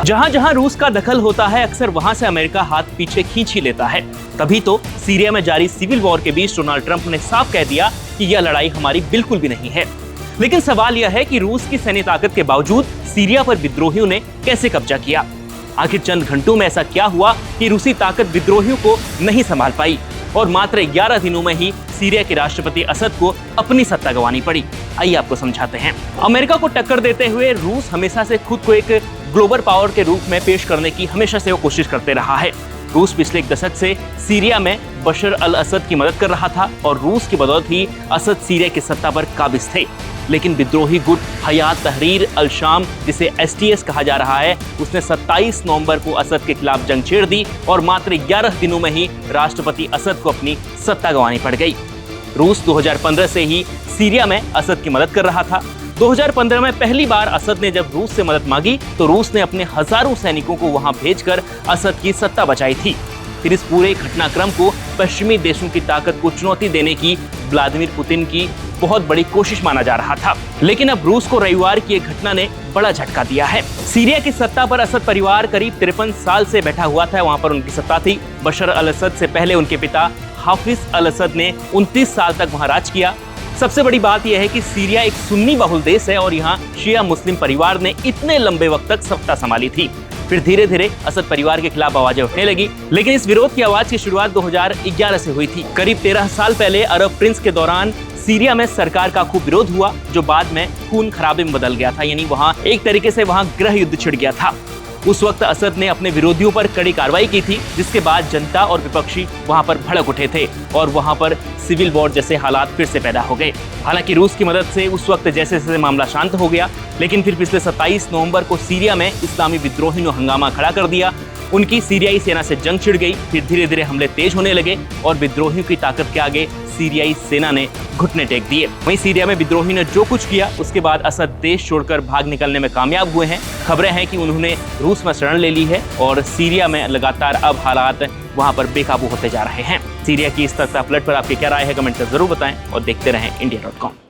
जहां जहां रूस का दखल होता है, अक्सर वहां से अमेरिका हाथ पीछे खींच ही लेता है। तभी तो सीरिया में जारी सिविल वॉर के बीच डोनाल्ड ट्रंप ने साफ कह दिया कि यह लड़ाई हमारी बिल्कुल भी नहीं है। लेकिन सवाल यह है कि रूस की सैन्य ताकत के बावजूद सीरिया पर विद्रोहियों ने कैसे कब्जा किया? आखिर चंद घंटों में ऐसा क्या हुआ कि रूसी ताकत विद्रोहियों को नहीं संभाल पाई और मात्र 11 दिनों में ही सीरिया के राष्ट्रपति असद को अपनी सत्ता गंवानी पड़ी? आइए आपको समझाते हैं। अमेरिका को टक्कर देते हुए रूस हमेशा से खुद को एक ग्लोबल पावर के रूप में पेश करने की हमेशा से वो कोशिश करते रहा है। रूस पिछले एक दशक से सीरिया में बशर अल असद की मदद कर रहा था और रूस की बदौलत ही असद सीरिया की सत्ता पर काबिज थे। लेकिन विद्रोही गुट हयात तहरीर अल शाम, जिसे STS कहा जा रहा है, उसने 27 नवंबर को असद के खिलाफ जंग छेड़ दी और मात्र 11 दिनों में ही राष्ट्रपति असद को अपनी सत्ता गंवानी पड़ गई। रूस 2015 से ही सीरिया में असद की मदद कर रहा था। 2015 में पहली बार असद ने जब रूस से मदद मांगी तो रूस ने अपने हजारों सैनिकों को वहां भेजकर असद की सत्ता बचाई थी। फिर इस पूरे घटनाक्रम को पश्चिमी देशों की ताकत को चुनौती देने की व्लादिमीर पुतिन की बहुत बड़ी कोशिश माना जा रहा था। लेकिन अब रूस को रविवार की एक घटना ने बड़ा झटका दिया है। सीरिया की सत्ता पर असद परिवार करीब 53 साल से बैठा हुआ था, वहां पर उनकी सत्ता थी। बशर अल असद से पहले उनके पिता हाफिज अल असद ने 29 साल तक वहां राज किया। सबसे बड़ी बात यह है कि सीरिया एक सुन्नी बहुल देश है और यहाँ शिया मुस्लिम परिवार ने इतने लंबे वक्त तक सत्ता संभाली थी। फिर धीरे धीरे असद परिवार के खिलाफ आवाजें उठने लगी, लेकिन इस विरोध की आवाज की शुरुआत 2011 से हुई थी। करीब 13 साल पहले अरब प्रिंस के दौरान सीरिया में सरकार का खूब विरोध हुआ, जो बाद में खून खराबे में बदल गया था। यानी वहाँ एक तरीके से वहाँ गृह युद्ध छिड़ गया था। उस वक्त असद ने अपने विरोधियों पर कड़ी कार्रवाई की थी, जिसके बाद जनता और विपक्षी वहां पर भड़क उठे थे और वहां पर सिविल वॉर जैसे हालात फिर से पैदा हो गए। हालांकि रूस की मदद से उस वक्त जैसे जैसे मामला शांत हो गया, लेकिन फिर पिछले 27 नवंबर को सीरिया में इस्लामी विद्रोहियों ने हंगामा खड़ा कर दिया। उनकी सीरियाई सेना से जंग छिड़ गई। फिर धीरे धीरे हमले तेज होने लगे और विद्रोहियों की ताकत के आगे सीरियाई सेना ने घुटने टेक दिए। वहीं सीरिया में विद्रोही ने जो कुछ किया, उसके बाद असद देश छोड़कर भाग निकलने में कामयाब हुए हैं। खबरें हैं कि उन्होंने रूस में शरण ले ली है और सीरिया में लगातार अब हालात वहां पर बेकाबू होते जा रहे हैं। सीरिया की इस तख्तापलट पर आपकी क्या राय है, कमेंट कर जरूर बताएं और देखते रहें India.com।